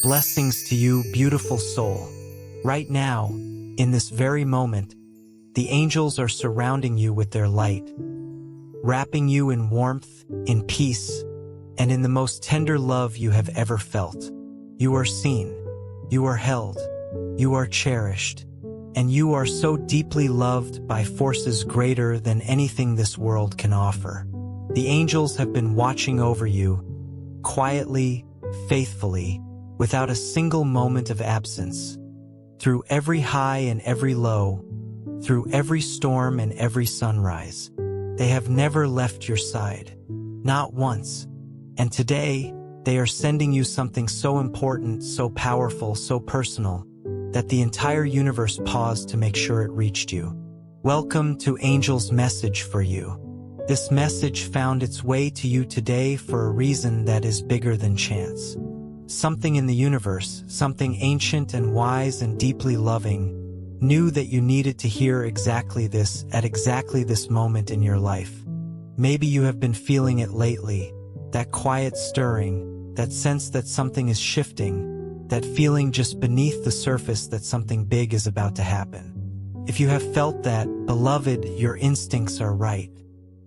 Blessings to you, beautiful soul. Right now, in this very moment, the angels are surrounding you with their light, wrapping you in warmth, in peace, and in the most tender love you have ever felt. You are seen, you are held, you are cherished, and you are so deeply loved by forces greater than anything this world can offer. The angels have been watching over you, quietly, faithfully, without a single moment of absence. Through every high and every low, through every storm and every sunrise, they have never left your side, not once. And today, they are sending you something so important, so powerful, so personal, that the entire universe paused to make sure it reached you. Welcome to Angel's message for you. This message found its way to you today for a reason that is bigger than chance. Something in the universe, something ancient and wise and deeply loving, knew that you needed to hear exactly this at exactly this moment in your life. Maybe you have been feeling it lately, that quiet stirring, that sense that something is shifting, that feeling just beneath the surface that something big is about to happen. If you have felt that, beloved, your instincts are right.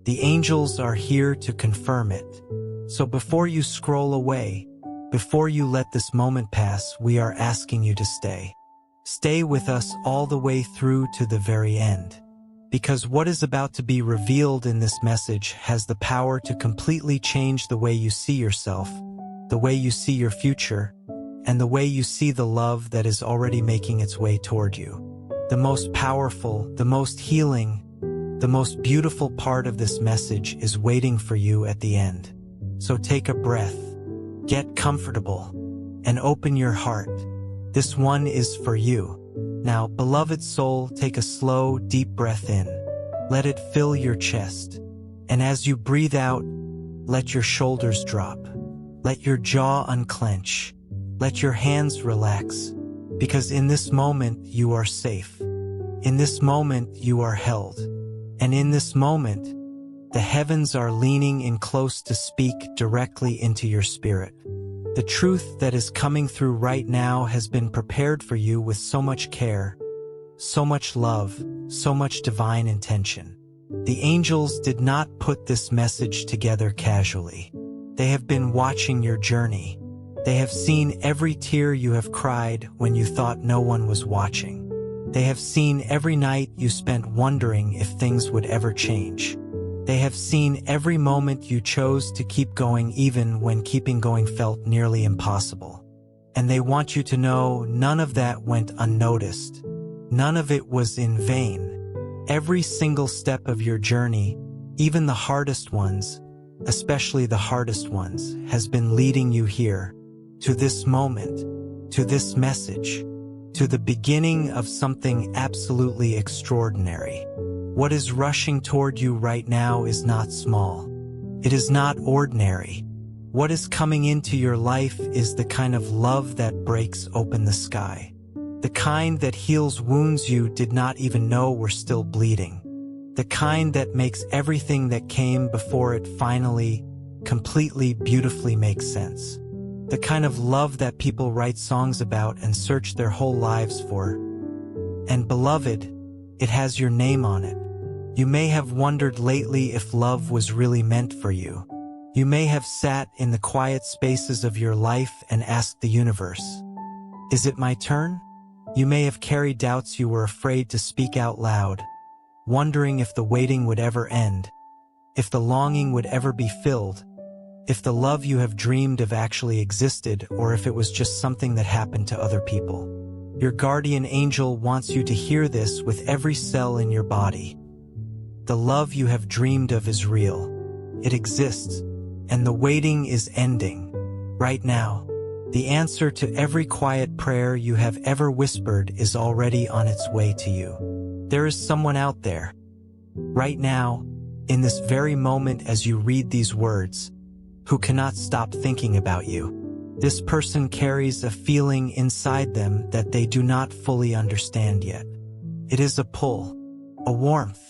The angels are here to confirm it. So before you scroll away, before you let this moment pass, we are asking you to stay. Stay with us all the way through to the very end. Because what is about to be revealed in this message has the power to completely change the way you see yourself, the way you see your future, and the way you see the love that is already making its way toward you. The most powerful, the most healing, the most beautiful part of this message is waiting for you at the end. So take a breath. Get comfortable and open your heart. This one is for you. Now, beloved soul, take a slow, deep breath in. Let it fill your chest. And as you breathe out, let your shoulders drop. Let your jaw unclench. Let your hands relax. Because in this moment, you are safe. In this moment, you are held. And in this moment, the heavens are leaning in close to speak directly into your spirit. The truth that is coming through right now has been prepared for you with so much care, so much love, so much divine intention. The angels did not put this message together casually. They have been watching your journey. They have seen every tear you have cried when you thought no one was watching. They have seen every night you spent wondering if things would ever change. They have seen every moment you chose to keep going even when keeping going felt nearly impossible. And they want you to know none of that went unnoticed. None of it was in vain. Every single step of your journey, even the hardest ones, especially the hardest ones, has been leading you here, to this moment, to this message, to the beginning of something absolutely extraordinary. What is rushing toward you right now is not small. It is not ordinary. What is coming into your life is the kind of love that breaks open the sky. The kind that heals wounds you did not even know were still bleeding. The kind that makes everything that came before it finally, completely, beautifully makes sense. The kind of love that people write songs about and search their whole lives for. And beloved, it has your name on it. You may have wondered lately if love was really meant for you. You may have sat in the quiet spaces of your life and asked the universe, is it my turn? You may have carried doubts you were afraid to speak out loud, wondering if the waiting would ever end, if the longing would ever be filled, if the love you have dreamed of actually existed, or if it was just something that happened to other people. Your guardian angel wants you to hear this with every cell in your body. The love you have dreamed of is real. It exists, and the waiting is ending. Right now, the answer to every quiet prayer you have ever whispered is already on its way to you. There is someone out there. Right now, in this very moment as you read these words, who cannot stop thinking about you. This person carries a feeling inside them that they do not fully understand yet. It is a pull, a warmth,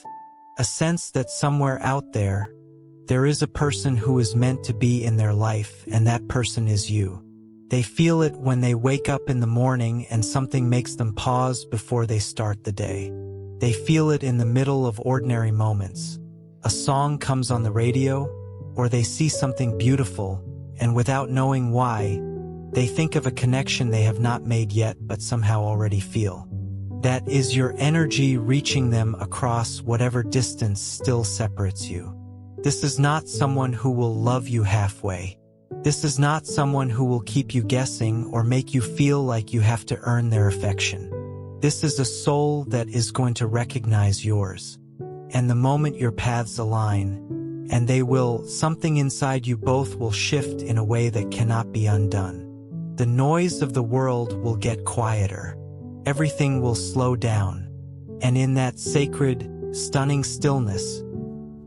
a sense that somewhere out there is a person who is meant to be in their life, and that person is you. They feel it when they wake up in the morning and something makes them pause before they start the day. They feel it in the middle of ordinary moments. A song comes on the radio, or they see something beautiful, and without knowing why, they think of a connection they have not made yet but somehow already feel. That is your energy reaching them across whatever distance still separates you. This is not someone who will love you halfway. This is not someone who will keep you guessing or make you feel like you have to earn their affection. This is a soul that is going to recognize yours. And the moment your paths align, and they will, something inside you both will shift in a way that cannot be undone. The noise of the world will get quieter. Everything will slow down. And in that sacred, stunning stillness,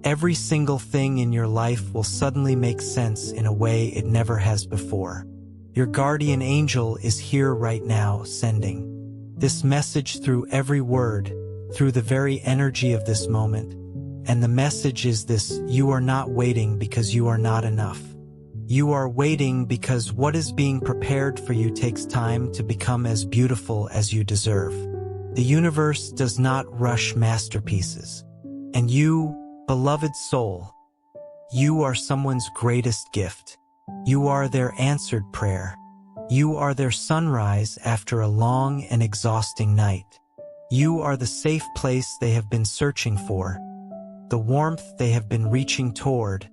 every single thing in your life will suddenly make sense in a way it never has before. Your guardian angel is here right now, sending this message through every word, through the very energy of this moment. And the message is this: you are not waiting because you are not enough. You are waiting because what is being prepared for you takes time to become as beautiful as you deserve. The universe does not rush masterpieces. And you, beloved soul, you are someone's greatest gift. You are their answered prayer. You are their sunrise after a long and exhausting night. You are the safe place they have been searching for, the warmth they have been reaching toward,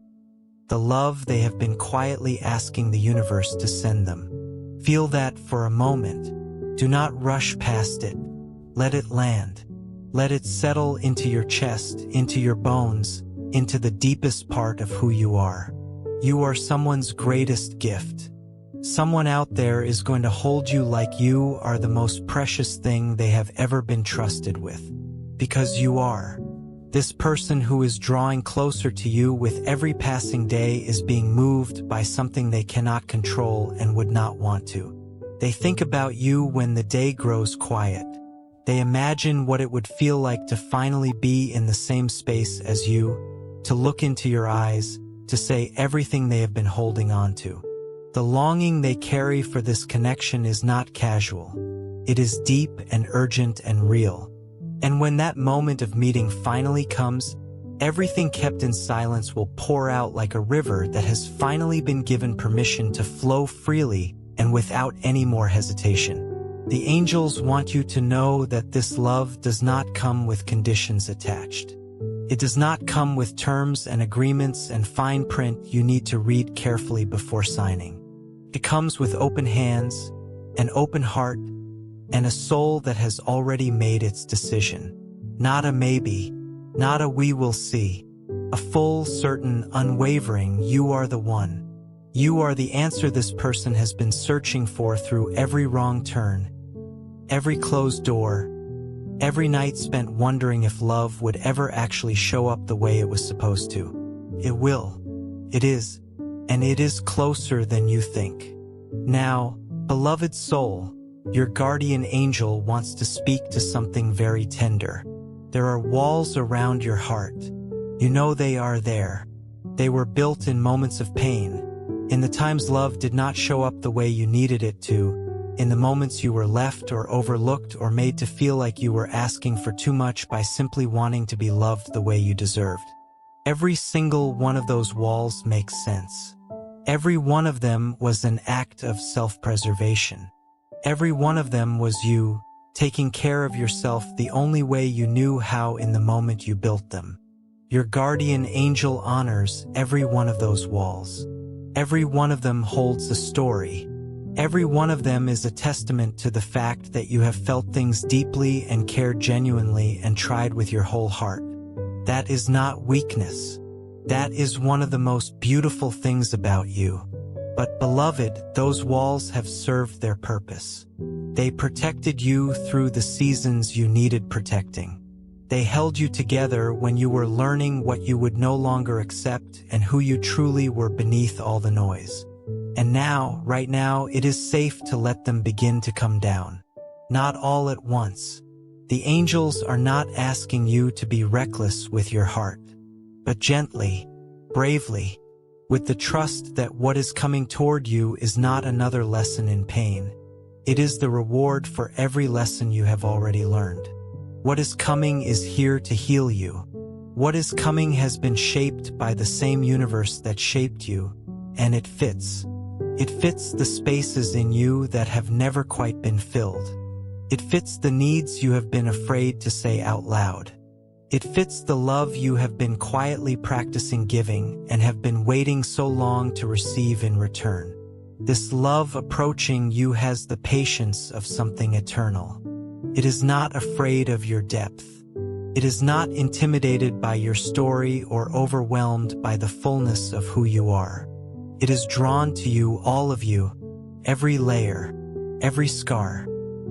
the love they have been quietly asking the universe to send them. Feel that for a moment. Do not rush past it. Let it land. Let it settle into your chest, into your bones, into the deepest part of who you are. You are someone's greatest gift. Someone out there is going to hold you like you are the most precious thing they have ever been trusted with. Because you are. This person who is drawing closer to you with every passing day is being moved by something they cannot control and would not want to. They think about you when the day grows quiet. They imagine what it would feel like to finally be in the same space as you, to look into your eyes, to say everything they have been holding on to. The longing they carry for this connection is not casual. It is deep and urgent and real. And when that moment of meeting finally comes, everything kept in silence will pour out like a river that has finally been given permission to flow freely and without any more hesitation. The angels want you to know that this love does not come with conditions attached. It does not come with terms and agreements and fine print you need to read carefully before signing. It comes with open hands, an open heart, and a soul that has already made its decision. Not a maybe, not a we will see. A full, certain, unwavering, you are the one. You are the answer this person has been searching for through every wrong turn, every closed door, every night spent wondering if love would ever actually show up the way it was supposed to. It will. It is. And it is closer than you think. Now, beloved soul, your guardian angel wants to speak to something very tender. There are walls around your heart. You know they are there. They were built in moments of pain, in the times love did not show up the way you needed it to, in the moments you were left or overlooked or made to feel like you were asking for too much by simply wanting to be loved the way you deserved. Every single one of those walls makes sense. Every one of them was an act of self-preservation. Every one of them was you, taking care of yourself the only way you knew how in the moment you built them. Your guardian angel honors every one of those walls. Every one of them holds a story. Every one of them is a testament to the fact that you have felt things deeply and cared genuinely and tried with your whole heart. That is not weakness. That is one of the most beautiful things about you. But beloved, those walls have served their purpose. They protected you through the seasons you needed protecting. They held you together when you were learning what you would no longer accept and who you truly were beneath all the noise. And now, right now, it is safe to let them begin to come down. Not all at once. The angels are not asking you to be reckless with your heart, but gently, bravely, with the trust that what is coming toward you is not another lesson in pain. It is the reward for every lesson you have already learned. What is coming is here to heal you. What is coming has been shaped by the same universe that shaped you, and it fits. It fits the spaces in you that have never quite been filled. It fits the needs you have been afraid to say out loud. It fits the love you have been quietly practicing giving and have been waiting so long to receive in return. This love approaching you has the patience of something eternal. It is not afraid of your depth. It is not intimidated by your story or overwhelmed by the fullness of who you are. It is drawn to you, all of you, every layer, every scar,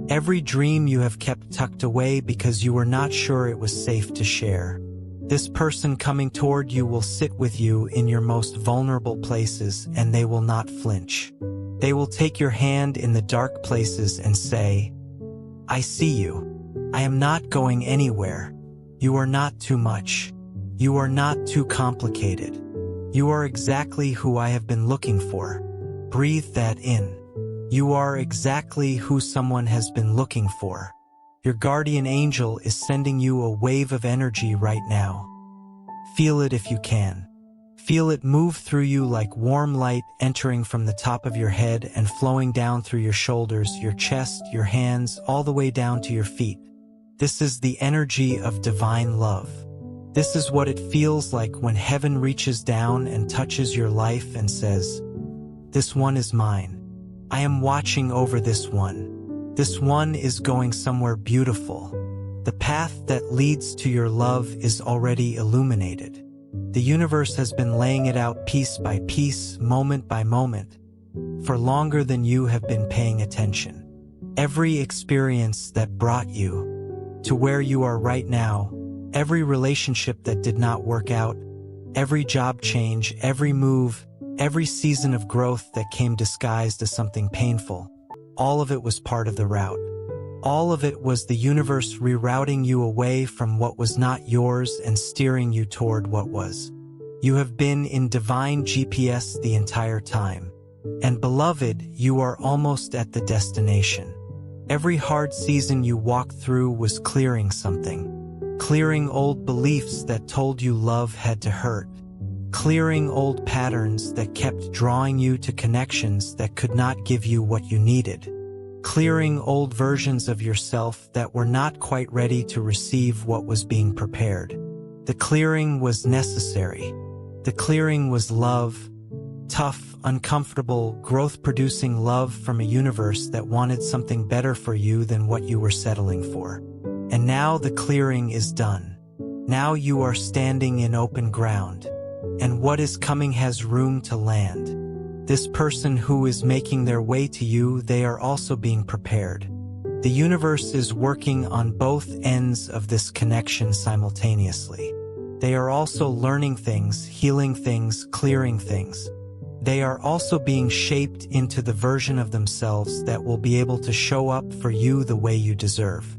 every dream you have kept tucked away because you were not sure it was safe to share. This person coming toward you will sit with you in your most vulnerable places, and they will not flinch. They will take your hand in the dark places and say, "I see you. I am not going anywhere. You are not too much. You are not too complicated. You are exactly who I have been looking for." Breathe that in. You are exactly who someone has been looking for. Your guardian angel is sending you a wave of energy right now. Feel it if you can. Feel it move through you like warm light entering from the top of your head and flowing down through your shoulders, your chest, your hands, all the way down to your feet. This is the energy of divine love. This is what it feels like when heaven reaches down and touches your life and says, "This one is mine. I am watching over this one. This one is going somewhere beautiful. The path that leads to your love is already illuminated. The universe has been laying it out piece by piece, moment by moment, for longer than you have been paying attention. Every experience that brought you to where you are right now, every relationship that did not work out, every job change, every move, every season of growth that came disguised as something painful, all of it was part of the route. All of it was the universe rerouting you away from what was not yours and steering you toward what was. You have been in divine GPS the entire time. And beloved, you are almost at the destination. Every hard season you walked through was clearing something. Clearing old beliefs that told you love had to hurt. Clearing old patterns that kept drawing you to connections that could not give you what you needed. Clearing old versions of yourself that were not quite ready to receive what was being prepared. The clearing was necessary. The clearing was love. Tough, uncomfortable, growth-producing love from a universe that wanted something better for you than what you were settling for. And now the clearing is done. Now you are standing in open ground. And what is coming has room to land. This person who is making their way to you, they are also being prepared. The universe is working on both ends of this connection simultaneously. They are also learning things, healing things, clearing things. They are also being shaped into the version of themselves that will be able to show up for you the way you deserve.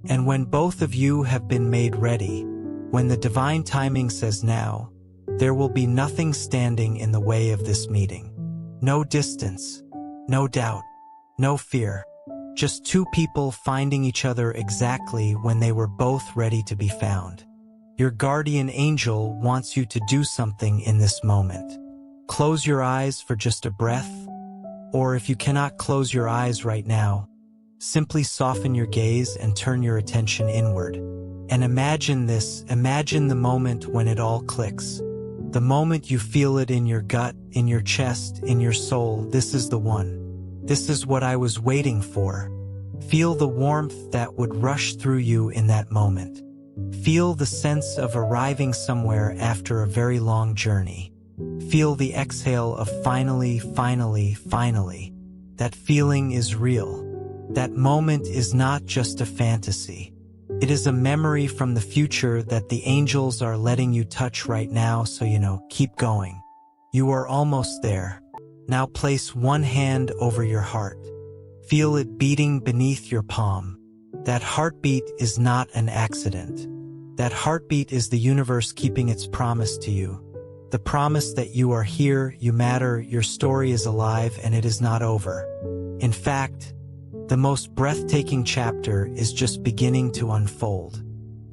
And when both of you have been made ready, when the divine timing says now, there will be nothing standing in the way of this meeting. No distance, no doubt, no fear. Just two people finding each other exactly when they were both ready to be found. Your guardian angel wants you to do something in this moment. Close your eyes for just a breath, or if you cannot close your eyes right now, simply soften your gaze and turn your attention inward. And imagine this, imagine the moment when it all clicks. The moment you feel it in your gut, in your chest, in your soul. This is the one. This is what I was waiting for. Feel the warmth that would rush through you in that moment. Feel the sense of arriving somewhere after a very long journey. Feel the exhale of finally, finally, finally. That feeling is real. That moment is not just a fantasy. It is a memory from the future that the angels are letting you touch right now, so you know, keep going. You are almost there. Now place one hand over your heart. Feel it beating beneath your palm. That heartbeat is not an accident. That heartbeat is the universe keeping its promise to you. The promise that you are here, you matter, your story is alive, and it is not over. In fact, the most breathtaking chapter is just beginning to unfold.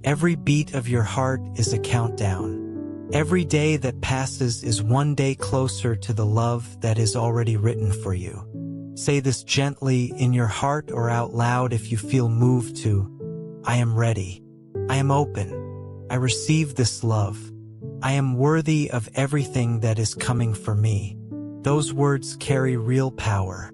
Every beat of your heart is a countdown. Every day that passes is one day closer to the love that is already written for you. Say this gently in your heart or out loud if you feel moved to. I am ready. I am open. I receive this love. I am worthy of everything that is coming for me. Those words carry real power.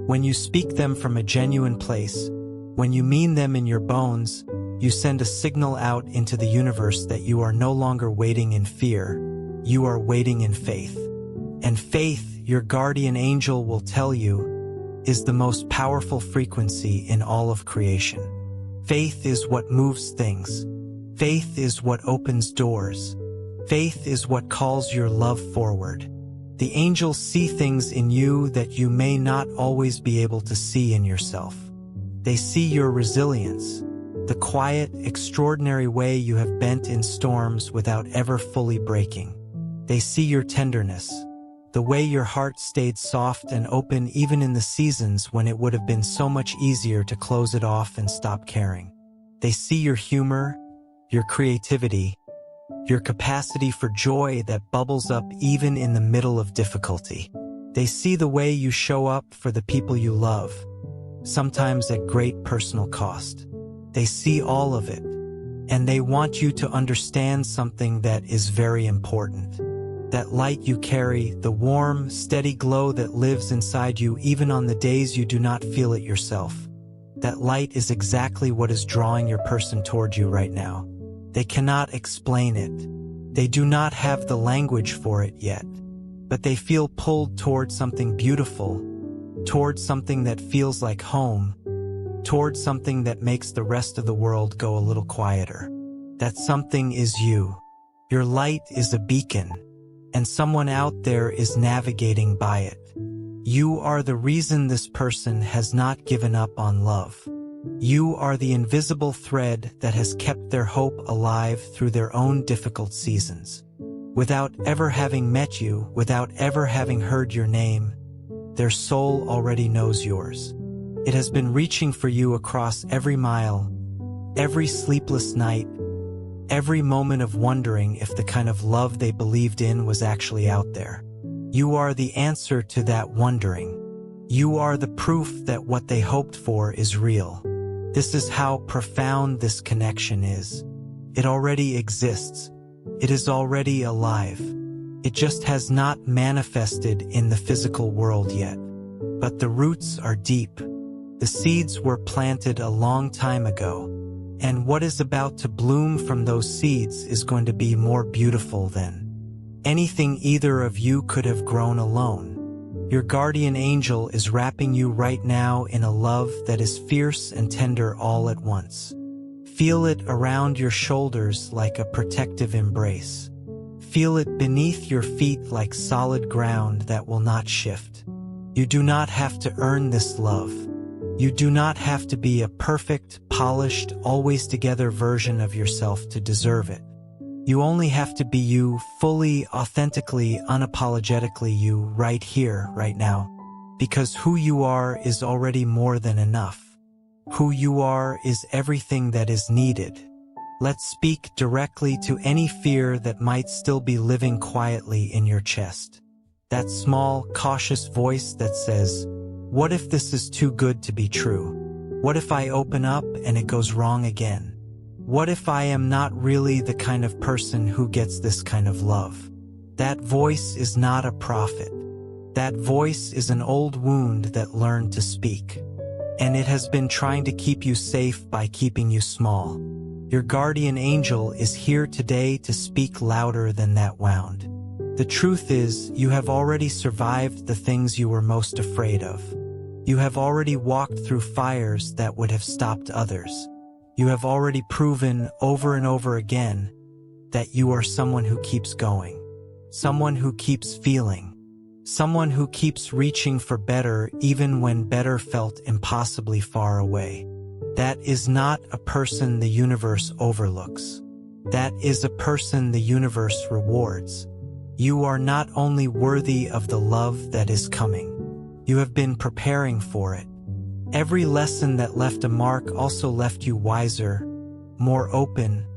When you speak them from a genuine place, when you mean them in your bones, you send a signal out into the universe that you are no longer waiting in fear, you are waiting in faith. And faith, your guardian angel will tell you, is the most powerful frequency in all of creation. Faith is what moves things. Faith is what opens doors. Faith is what calls your love forward. The angels see things in you that you may not always be able to see in yourself. They see your resilience, the quiet, extraordinary way you have bent in storms without ever fully breaking. They see your tenderness, the way your heart stayed soft and open even in the seasons when it would have been so much easier to close it off and stop caring. They see your humor, your creativity, your capacity for joy that bubbles up even in the middle of difficulty. They see the way you show up for the people you love, sometimes at great personal cost. They see all of it, and they want you to understand something that is very important. That light you carry, the warm, steady glow that lives inside you even on the days you do not feel it yourself. That light is exactly what is drawing your person toward you right now. They cannot explain it. They do not have the language for it yet, but they feel pulled toward something beautiful, toward something that feels like home, toward something that makes the rest of the world go a little quieter. That something is you. Your light is a beacon, and someone out there is navigating by it. You are the reason this person has not given up on love. You are the invisible thread that has kept their hope alive through their own difficult seasons. Without ever having met you, without ever having heard your name, their soul already knows yours. It has been reaching for you across every mile, every sleepless night, every moment of wondering if the kind of love they believed in was actually out there. You are the answer to that wondering. You are the proof that what they hoped for is real. This is how profound this connection is. It already exists. It is already alive. It just has not manifested in the physical world yet. But the roots are deep. The seeds were planted a long time ago. And what is about to bloom from those seeds is going to be more beautiful than anything either of you could have grown alone. Your guardian angel is wrapping you right now in a love that is fierce and tender all at once. Feel it around your shoulders like a protective embrace. Feel it beneath your feet like solid ground that will not shift. You do not have to earn this love. You do not have to be a perfect, polished, always together version of yourself to deserve it. You only have to be you, fully, authentically, unapologetically you, right here, right now. Because who you are is already more than enough. Who you are is everything that is needed. Let's speak directly to any fear that might still be living quietly in your chest. That small, cautious voice that says, "What if this is too good to be true? What if I open up and it goes wrong again? What if I am not really the kind of person who gets this kind of love?" That voice is not a prophet. That voice is an old wound that learned to speak. And it has been trying to keep you safe by keeping you small. Your guardian angel is here today to speak louder than that wound. The truth is, you have already survived the things you were most afraid of. You have already walked through fires that would have stopped others. You have already proven over and over again that you are someone who keeps going, someone who keeps feeling, someone who keeps reaching for better even when better felt impossibly far away. That is not a person the universe overlooks. That is a person the universe rewards. You are not only worthy of the love that is coming, you have been preparing for it. Every lesson that left a mark also left you wiser, more open,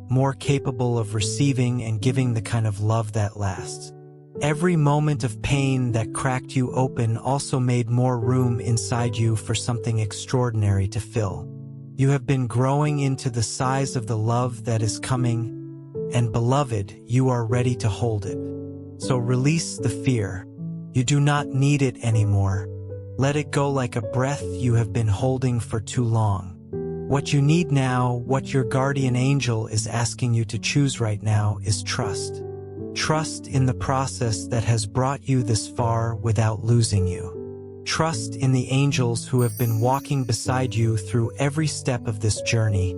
more capable of receiving and giving the kind of love that lasts. Every moment of pain that cracked you open also made more room inside you for something extraordinary to fill. You have been growing into the size of the love that is coming, and beloved, you are ready to hold it. So release the fear. You do not need it anymore. Let it go like a breath you have been holding for too long. What you need now, what your guardian angel is asking you to choose right now, is trust. Trust in the process that has brought you this far without losing you. Trust in the angels who have been walking beside you through every step of this journey,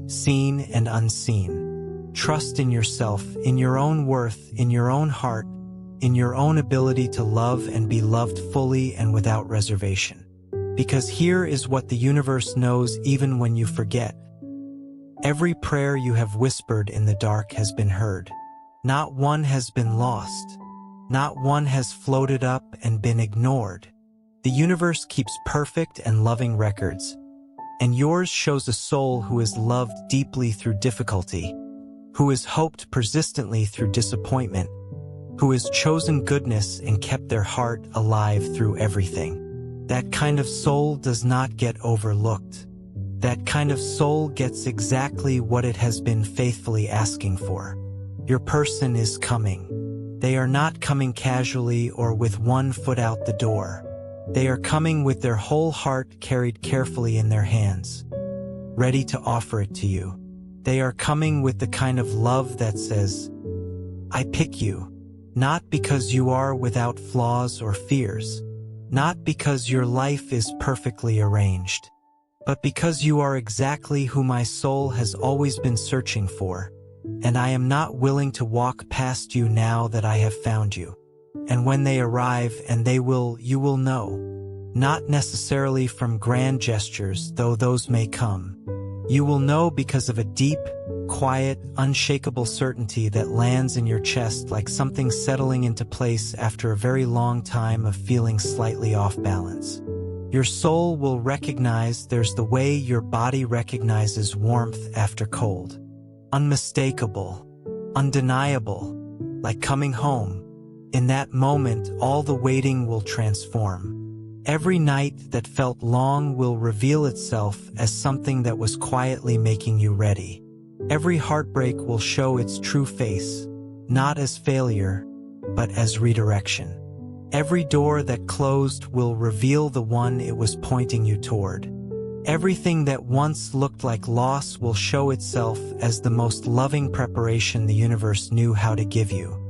seen and unseen. Trust in yourself, in your own worth, in your own heart, in your own ability to love and be loved fully and without reservation. Because here is what the universe knows even when you forget. Every prayer you have whispered in the dark has been heard. Not one has been lost. Not one has floated up and been ignored. The universe keeps perfect and loving records, and yours shows a soul who is loved deeply through difficulty, who has hoped persistently through disappointment, who has chosen goodness and kept their heart alive through everything. That kind of soul does not get overlooked. That kind of soul gets exactly what it has been faithfully asking for. Your person is coming. They are not coming casually or with one foot out the door. They are coming with their whole heart carried carefully in their hands, ready to offer it to you. They are coming with the kind of love that says, I pick you, not because you are without flaws or fears, not because your life is perfectly arranged, but because you are exactly who my soul has always been searching for. And I am not willing to walk past you now that I have found you. And when they arrive, and you will know. Not necessarily from grand gestures, though those may come. You will know because of a deep, quiet, unshakable certainty that lands in your chest like something settling into place after a very long time of feeling slightly off balance. Your soul will recognize there's the way your body recognizes warmth after cold. Unmistakable, undeniable, like coming home. In that moment, all the waiting will transform. Every night that felt long will reveal itself as something that was quietly making you ready. Every heartbreak will show its true face, not as failure, but as redirection. Every door that closed will reveal the one it was pointing you toward. Everything that once looked like loss will show itself as the most loving preparation the universe knew how to give you.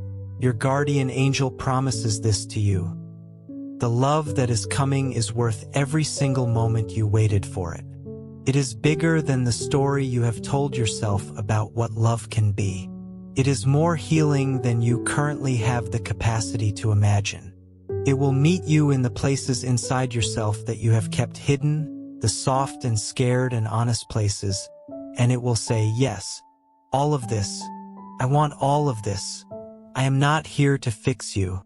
Your guardian angel promises this to you. The love that is coming is worth every single moment you waited for it. It is bigger than the story you have told yourself about what love can be. It is more healing than you currently have the capacity to imagine. It will meet you in the places inside yourself that you have kept hidden, the soft and scared and honest places, and it will say, yes, all of this. I want all of this. I am not here to fix you.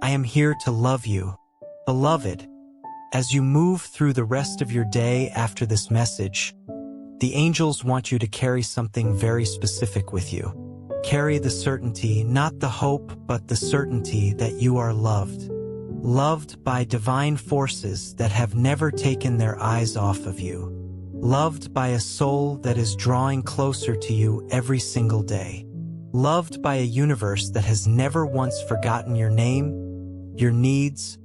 I am here to love you. Beloved, as you move through the rest of your day after this message, the angels want you to carry something very specific with you. Carry the certainty, not the hope, but the certainty that you are loved. Loved by divine forces that have never taken their eyes off of you. Loved by a soul that is drawing closer to you every single day. Loved by a universe that has never once forgotten your name, your needs,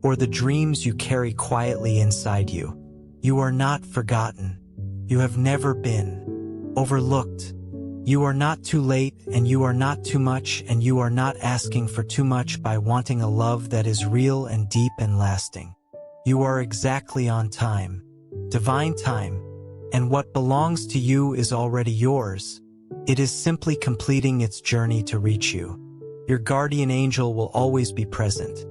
or the dreams you carry quietly inside you. You are not forgotten. You have never been overlooked. You are not too late, and you are not too much, and you are not asking for too much by wanting a love that is real and deep and lasting. You are exactly on time, divine time, and what belongs to you is already yours. It is simply completing its journey to reach you. Your guardian angel will always be present.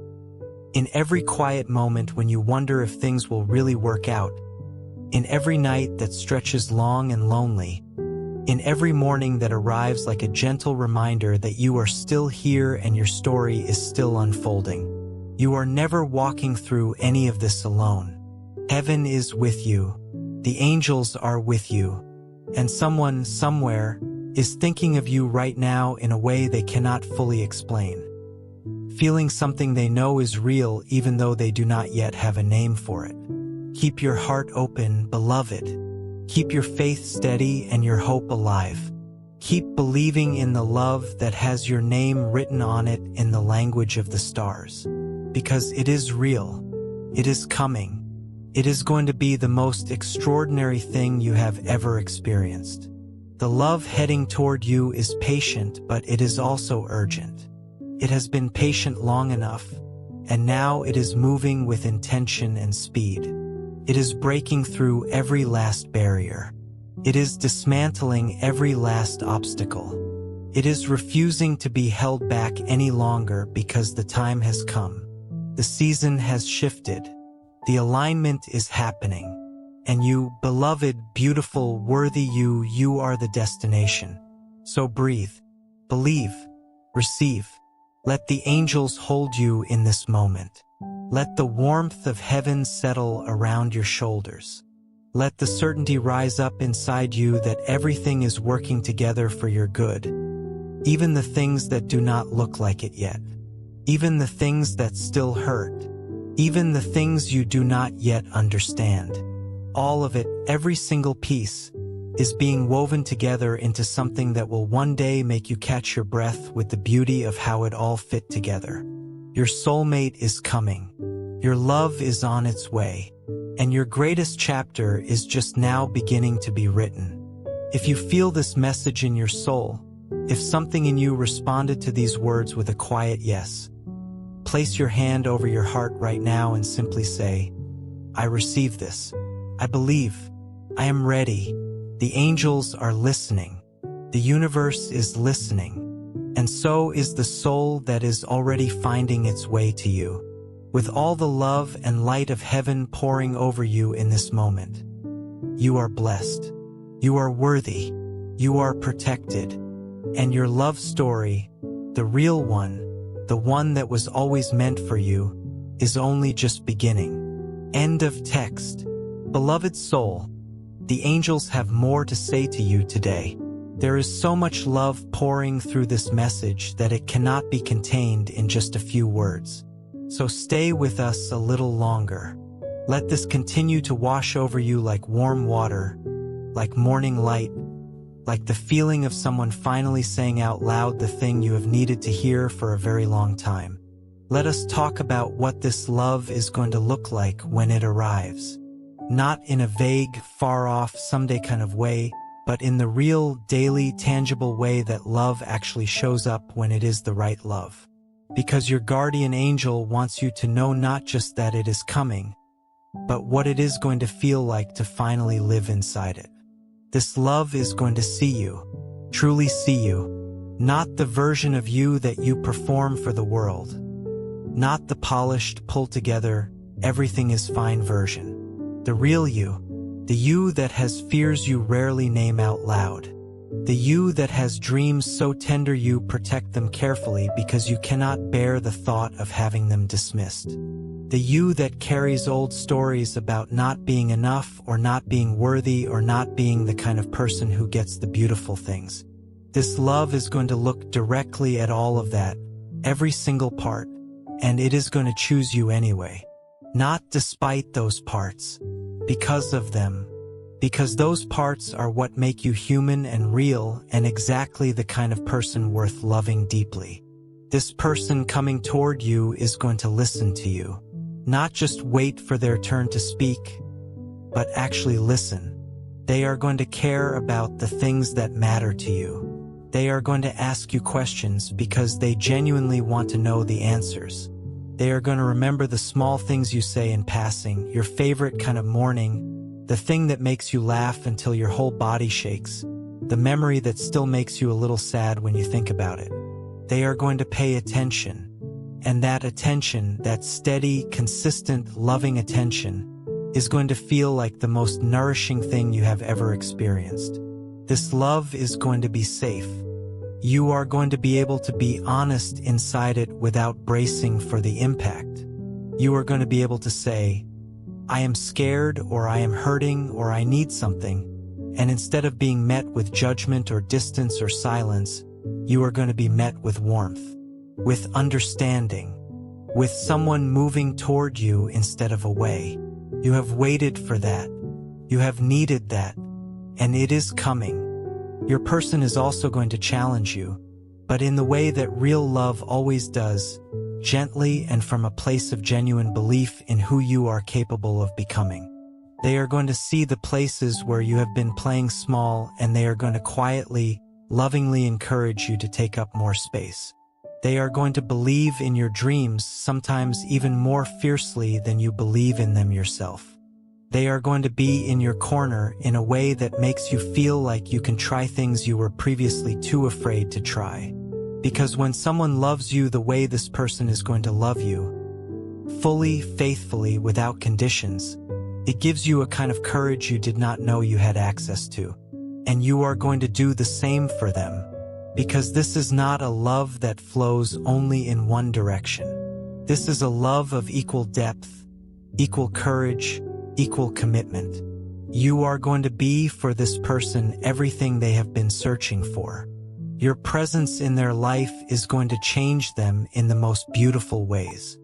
In every quiet moment when you wonder if things will really work out, in every night that stretches long and lonely, in every morning that arrives like a gentle reminder that you are still here and your story is still unfolding. You are never walking through any of this alone. Heaven is with you, the angels are with you, and someone, somewhere, is thinking of you right now in a way they cannot fully explain. Feeling something they know is real even though they do not yet have a name for it. Keep your heart open, beloved. Keep your faith steady and your hope alive. Keep believing in the love that has your name written on it in the language of the stars. Because it is real. It is coming. It is going to be the most extraordinary thing you have ever experienced. The love heading toward you is patient, but it is also urgent. It has been patient long enough, and now it is moving with intention and speed. It is breaking through every last barrier. It is dismantling every last obstacle. It is refusing to be held back any longer because the time has come. The season has shifted. The alignment is happening. And you, beloved, beautiful, worthy you are the destination. So breathe, believe, receive. Let the angels hold you in this moment. Let the warmth of heaven settle around your shoulders. Let the certainty rise up inside you that everything is working together for your good. Even the things that do not look like it yet. Even the things that still hurt. Even the things you do not yet understand. All of it, every single piece, is being woven together into something that will one day make you catch your breath with the beauty of how it all fit together. Your soulmate is coming. Your love is on its way. And your greatest chapter is just now beginning to be written. If you feel this message in your soul, if something in you responded to these words with a quiet yes, place your hand over your heart right now and simply say, I receive this. I believe. I am ready. The angels are listening. The universe is listening. And so is the soul that is already finding its way to you. With all the love and light of heaven pouring over you in this moment. You are blessed. You are worthy. You are protected. And your love story, the real one, the one that was always meant for you, is only just beginning. End of text. Beloved soul, the angels have more to say to you today. There is so much love pouring through this message that it cannot be contained in just a few words. So stay with us a little longer. Let this continue to wash over you like warm water, like morning light, like the feeling of someone finally saying out loud the thing you have needed to hear for a very long time. Let us talk about what this love is going to look like when it arrives. Not in a vague, far-off, someday kind of way, but in the real, daily, tangible way that love actually shows up when it is the right love. Because your guardian angel wants you to know not just that it is coming, but what it is going to feel like to finally live inside it. This love is going to see you, truly see you, not the version of you that you perform for the world, not the polished, pulled-together, everything is fine version. The real you, the you that has fears you rarely name out loud, the you that has dreams so tender you protect them carefully because you cannot bear the thought of having them dismissed, the you that carries old stories about not being enough or not being worthy or not being the kind of person who gets the beautiful things. This love is going to look directly at all of that, every single part, and it is going to choose you anyway. Not despite those parts, because of them, because those parts are what make you human and real and exactly the kind of person worth loving deeply. This person coming toward you is going to listen to you, not just wait for their turn to speak, but actually listen. They are going to care about the things that matter to you. They are going to ask you questions because they genuinely want to know the answers. They are going to remember the small things you say in passing, your favorite kind of morning, the thing that makes you laugh until your whole body shakes, the memory that still makes you a little sad when you think about it. They are going to pay attention, and that attention, that steady, consistent, loving attention, is going to feel like the most nourishing thing you have ever experienced. This love is going to be safe. You are going to be able to be honest inside it without bracing for the impact. You are going to be able to say, I am scared, or I am hurting, or I need something, and instead of being met with judgment or distance or silence, you are going to be met with warmth, with understanding, with someone moving toward you instead of away. You have waited for that. You have needed that, and it is coming. Your person is also going to challenge you, but in the way that real love always does, gently and from a place of genuine belief in who you are capable of becoming. They are going to see the places where you have been playing small, and they are going to quietly, lovingly encourage you to take up more space. They are going to believe in your dreams, sometimes even more fiercely than you believe in them yourself. They are going to be in your corner in a way that makes you feel like you can try things you were previously too afraid to try. Because when someone loves you the way this person is going to love you, fully, faithfully, without conditions, it gives you a kind of courage you did not know you had access to. And you are going to do the same for them, because this is not a love that flows only in one direction. This is a love of equal depth, equal courage, equal commitment. You are going to be for this person everything they have been searching for. Your presence in their life is going to change them in the most beautiful ways.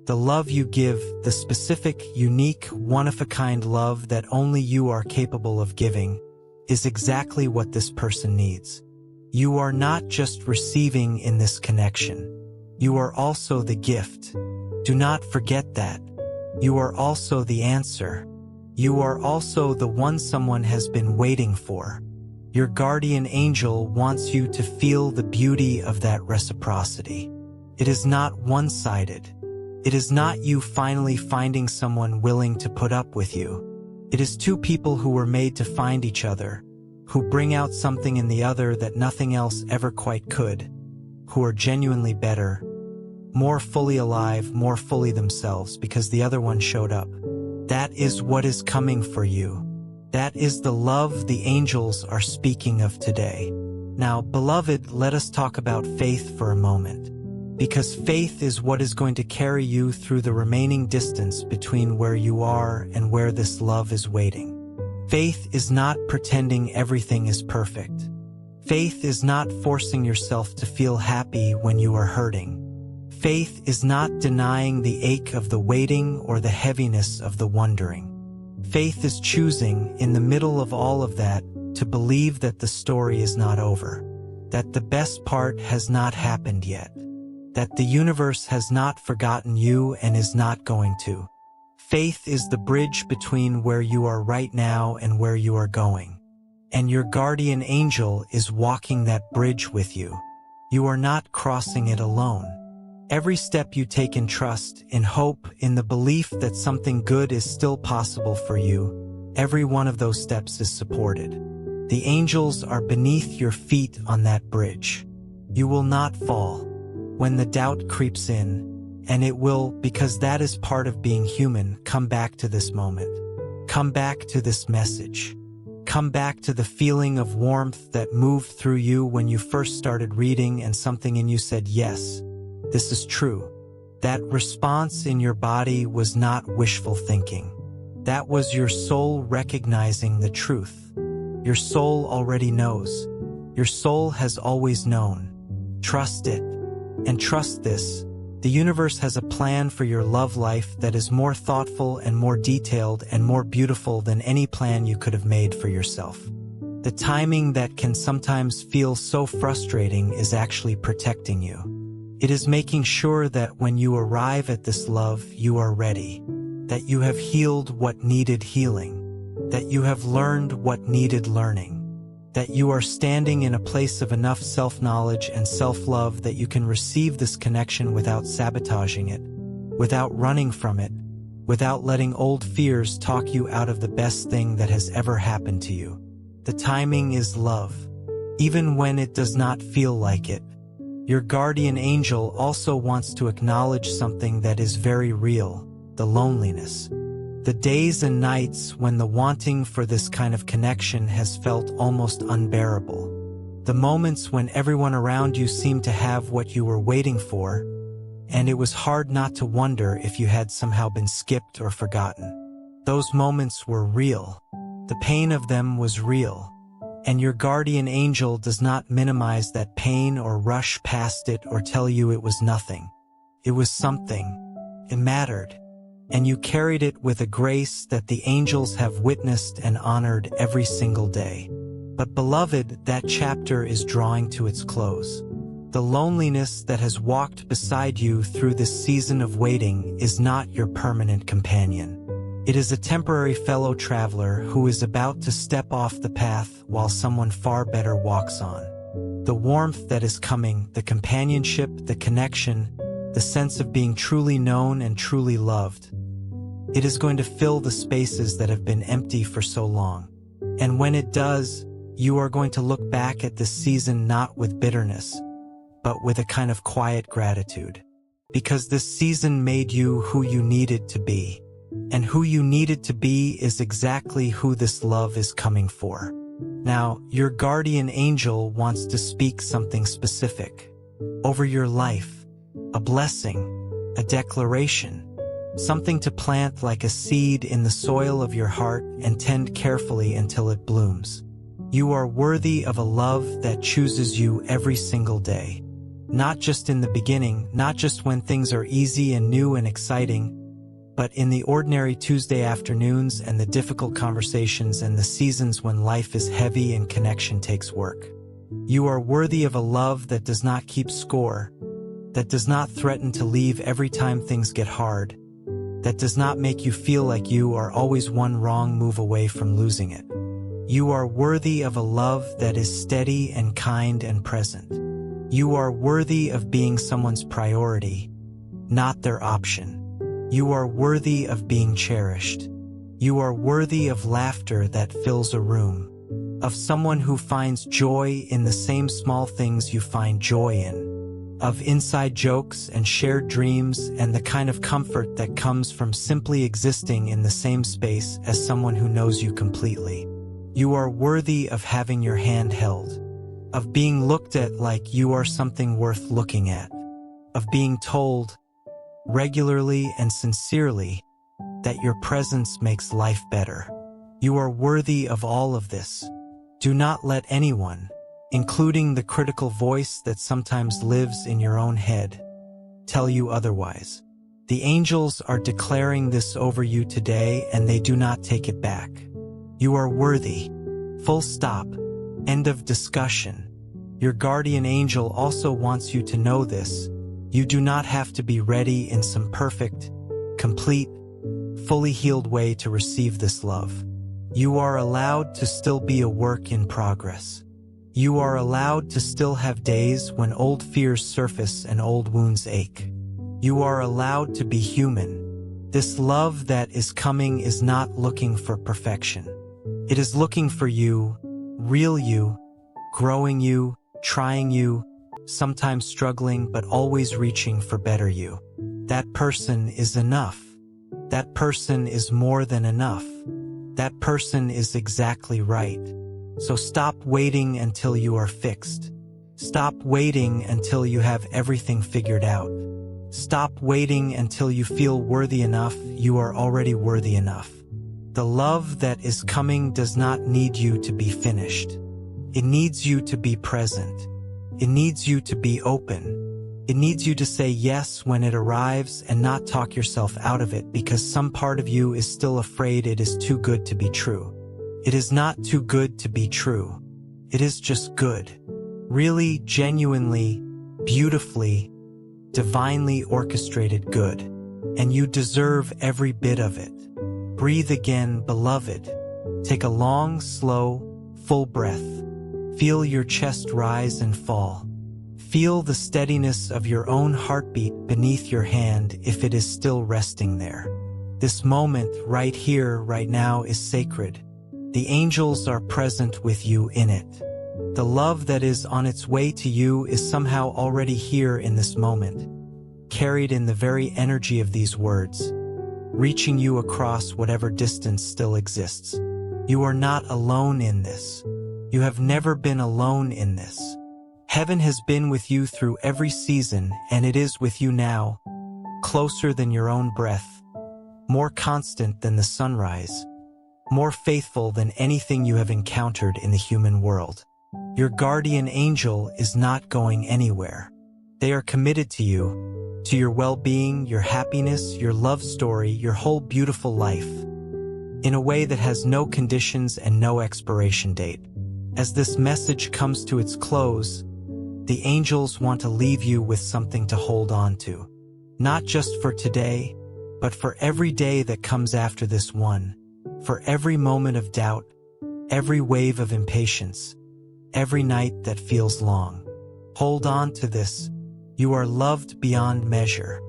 The love you give, the specific, unique, one-of-a-kind love that only you are capable of giving, is exactly what this person needs. You are not just receiving in this connection. You are also the gift. Do not forget that. You are also the answer. You are also the one someone has been waiting for. Your guardian angel wants you to feel the beauty of that reciprocity. It is not one-sided. It is not you finally finding someone willing to put up with you. It is two people who were made to find each other, who bring out something in the other that nothing else ever quite could, who are genuinely better, more fully alive, more fully themselves because the other one showed up. That is what is coming for you. That is the love the angels are speaking of today. Now, beloved, let us talk about faith for a moment, because faith is what is going to carry you through the remaining distance between where you are and where this love is waiting. Faith is not pretending everything is perfect. Faith is not forcing yourself to feel happy when you are hurting. Faith is not denying the ache of the waiting or the heaviness of the wondering. Faith is choosing, in the middle of all of that, to believe that the story is not over, that the best part has not happened yet, that the universe has not forgotten you and is not going to. Faith is the bridge between where you are right now and where you are going. And your guardian angel is walking that bridge with you. You are not crossing it alone. Every step you take in trust, in hope, in the belief that something good is still possible for you, every one of those steps is supported. The angels are beneath your feet on that bridge. You will not fall. When the doubt creeps in, and it will, because that is part of being human, come back to this moment. Come back to this message. Come back to the feeling of warmth that moved through you when you first started reading and something in you said, yes, this is true. That response in your body was not wishful thinking. That was your soul recognizing the truth. Your soul already knows. Your soul has always known. Trust it. And trust this. The universe has a plan for your love life that is more thoughtful and more detailed and more beautiful than any plan you could have made for yourself. The timing that can sometimes feel so frustrating is actually protecting you. It is making sure that when you arrive at this love, you are ready, that you have healed what needed healing, that you have learned what needed learning, that you are standing in a place of enough self-knowledge and self-love that you can receive this connection without sabotaging it, without running from it, without letting old fears talk you out of the best thing that has ever happened to you. The timing is love, even when it does not feel like it. Your guardian angel also wants to acknowledge something that is very real, the loneliness. The days and nights when the wanting for this kind of connection has felt almost unbearable. The moments when everyone around you seemed to have what you were waiting for, and it was hard not to wonder if you had somehow been skipped or forgotten. Those moments were real. The pain of them was real. And your guardian angel does not minimize that pain or rush past it or tell you it was nothing. It was something. It mattered. And you carried it with a grace that the angels have witnessed and honored every single day. But beloved, that chapter is drawing to its close. The loneliness that has walked beside you through this season of waiting is not your permanent companion. It is a temporary fellow traveler who is about to step off the path while someone far better walks on. The warmth that is coming, the companionship, the connection, the sense of being truly known and truly loved. It is going to fill the spaces that have been empty for so long. And when it does, you are going to look back at this season not with bitterness, but with a kind of quiet gratitude. Because this season made you who you needed to be. And who you needed to be is exactly who this love is coming for. Now, your guardian angel wants to speak something specific over your life, a blessing, a declaration, something to plant like a seed in the soil of your heart and tend carefully until it blooms. You are worthy of a love that chooses you every single day. Not just in the beginning, not just when things are easy and new and exciting, but in the ordinary Tuesday afternoons and the difficult conversations and the seasons when life is heavy and connection takes work. You are worthy of a love that does not keep score, that does not threaten to leave every time things get hard, that does not make you feel like you are always one wrong move away from losing it. You are worthy of a love that is steady and kind and present. You are worthy of being someone's priority, not their option. You are worthy of being cherished. You are worthy of laughter that fills a room, of someone who finds joy in the same small things you find joy in, of inside jokes and shared dreams and the kind of comfort that comes from simply existing in the same space as someone who knows you completely. You are worthy of having your hand held, of being looked at like you are something worth looking at, of being told, regularly and sincerely, that your presence makes life better. You are worthy of all of this. Do not let anyone, including the critical voice that sometimes lives in your own head, tell you otherwise. The angels are declaring this over you today, and they do not take it back. You are worthy. Full stop. End of discussion. Your guardian angel also wants you to know this. You do not have to be ready in some perfect, complete, fully healed way to receive this love. You are allowed to still be a work in progress. You are allowed to still have days when old fears surface and old wounds ache. You are allowed to be human. This love that is coming is not looking for perfection. It is looking for you, real you, growing you, trying you, sometimes struggling but always reaching for better you. That person is enough. That person is more than enough. That person is exactly right. So stop waiting until you are fixed. Stop waiting until you have everything figured out. Stop waiting until you feel worthy enough. You are already worthy enough. The love that is coming does not need you to be finished. It needs you to be present. It needs you to be open. It needs you to say yes when it arrives and not talk yourself out of it because some part of you is still afraid it is too good to be true. It is not too good to be true. It is just good. Really, genuinely, beautifully, divinely orchestrated good. And you deserve every bit of it. Breathe again, beloved. Take a long, slow, full breath. Feel your chest rise and fall. Feel the steadiness of your own heartbeat beneath your hand if it is still resting there. This moment, right here, right now, is sacred. The angels are present with you in it. The love that is on its way to you is somehow already here in this moment, carried in the very energy of these words. reaching you across whatever distance still exists. You are not alone in this. You have never been alone in this. Heaven has been with you through every season, and it is with you now, closer than your own breath, more constant than the sunrise, more faithful than anything you have encountered in the human world. Your guardian angel is not going anywhere. They are committed to you, to your well-being, your happiness, your love story, your whole beautiful life, in a way that has no conditions and no expiration date. As this message comes to its close, the angels want to leave you with something to hold on to. Not just for today, but for every day that comes after this one, for every moment of doubt, every wave of impatience, every night that feels long. Hold on to this. You are loved beyond measure.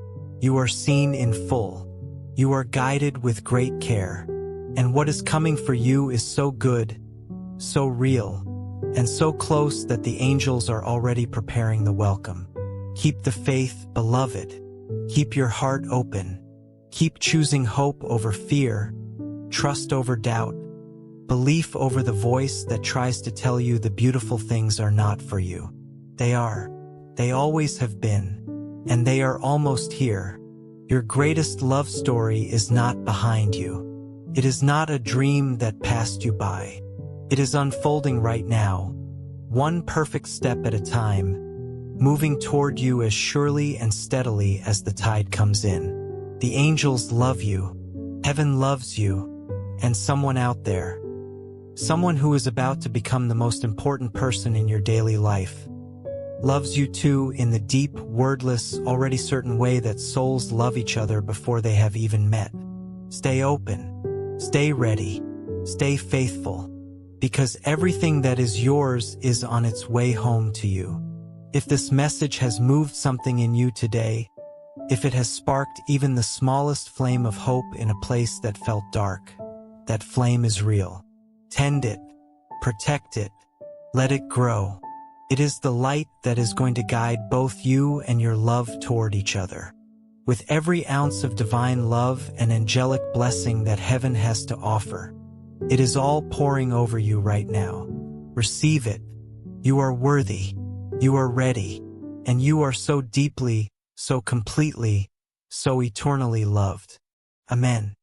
You are seen in full. You are guided with great care. And what is coming for you is so good, so real, and so close that the angels are already preparing the welcome. Keep the faith, beloved. Keep your heart open. Keep choosing hope over fear, trust over doubt, belief over the voice that tries to tell you the beautiful things are not for you. They are. They always have been. And they are almost here. Your greatest love story is not behind you. It is not a dream that passed you by. It is unfolding right now, one perfect step at a time, moving toward you as surely and steadily as the tide comes in. The angels love you. Heaven loves you. And someone out there, someone who is about to become the most important person in your daily life, loves you too in the deep, wordless, already certain way that souls love each other before they have even met. Stay open. Stay ready. Stay faithful. Because everything that is yours is on its way home to you. If this message has moved something in you today, if it has sparked even the smallest flame of hope in a place that felt dark, that flame is real. Tend it. Protect it. Let it grow. It is the light that is going to guide both you and your love toward each other. With every ounce of divine love and angelic blessing that heaven has to offer, it is all pouring over you right now. Receive it. You are worthy. You are ready. And you are so deeply, so completely, so eternally loved. Amen.